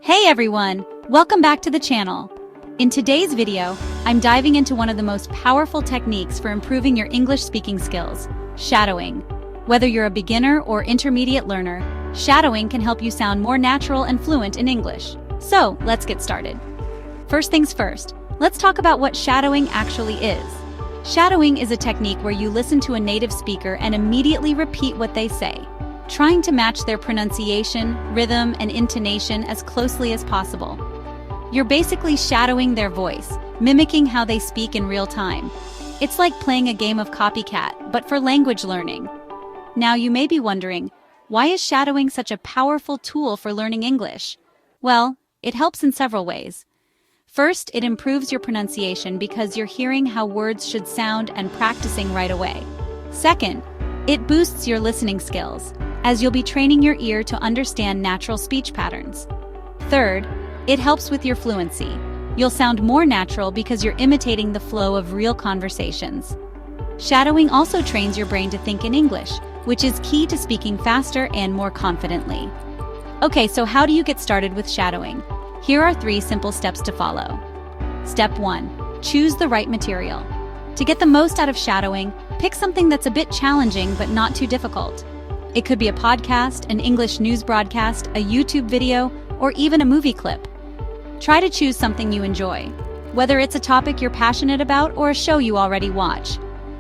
Hey everyone! Welcome back to the channel. In today's video, I'm diving into one of the most powerful techniques for improving your English speaking skills, shadowing. Whether you're a beginner or intermediate learner, shadowing can help you sound more natural and fluent in English. So, let's get started. First things first, let's talk about what shadowing actually is. Shadowing is a technique where you listen to a native speaker and immediately repeat what they say, trying to match their pronunciation, rhythm, and intonation as closely as possible. You're basically shadowing their voice, mimicking how they speak in real time. It's like playing a game of copycat, but for language learning. Now you may be wondering, why is shadowing such a powerful tool for learning English? Well, it helps in several ways. First, it improves your pronunciation because you're hearing how words should sound and practicing right away. Second, it boosts your listening skills, as you'll be training your ear to understand natural speech patterns. Third, it helps with your fluency. You'll sound more natural because you're imitating the flow of real conversations. Shadowing also trains your brain to think in English, which is key to speaking faster and more confidently. Okay, so how do you get started with shadowing? Here are 3 simple steps to follow. Step 1. Choose the right material. To get the most out of shadowing, pick something that's a bit challenging but not too difficult. It could be a podcast, an English news broadcast, a YouTube video, or even a movie clip. Try to choose something you enjoy, whether it's a topic you're passionate about or a show you already watch.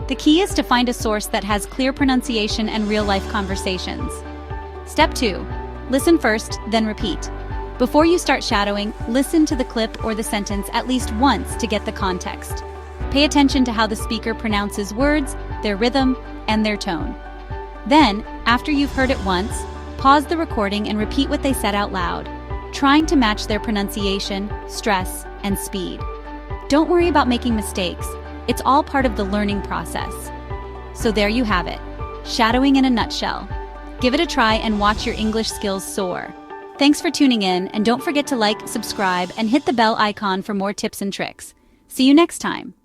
The key is to find a source that has clear pronunciation and real-life conversations. Step 2. Listen first, then repeat. Before you start shadowing, listen to the clip or the sentence at least once to get the context. Pay attention to how the speaker pronounces words, their rhythm, and their tone. Then, after you've heard it once, pause the recording and repeat what they said out loud, trying to match their pronunciation, stress, and speed. Don't worry about making mistakes. It's all part of the learning process. So there you have it, shadowing in a nutshell. Give it a try and watch your English skills soar. Thanks for tuning in, and don't forget to like, subscribe, and hit the bell icon for more tips and tricks. See you next time.